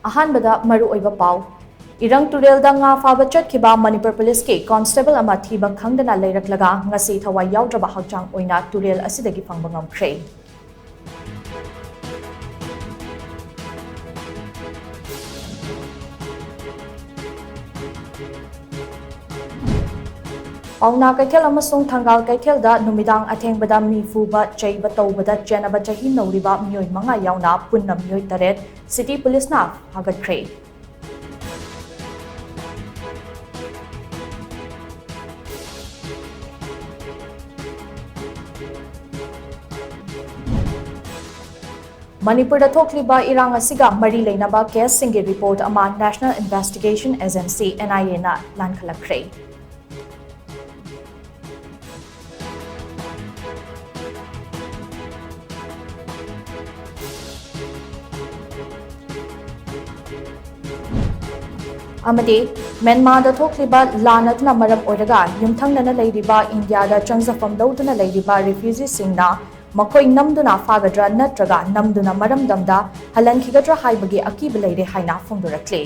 अहानबदा मरु ओइबा पाउ इरंग तुरेलदा nga फाबा चटखिबा Manipur police के constable अमा थीबा खंगदना लेरक्लगा ngasi thawai yaudraba hakchang oina turel asidagi phangba ngamkhre Pauna Kaikel amasung Thangal Kaikel da numidang athengbada mi fuba cheiba tawbada chenaba chahi nauriba mioi manga yauna punna mioi taret city police na hagatkre Manipur da thokliba irang asiga mari leinaba case singi report ama National Investigation Agency NIA na lankhalakre Amade, Myanmar da thokliba lanatna maram oiraga yumthangnana leiriba India da changzafam dauduna leiriba refugees singna makoi namduna fagadra natraga namduna maram damda halankigadra haibagi akiba leire haina phongdorakle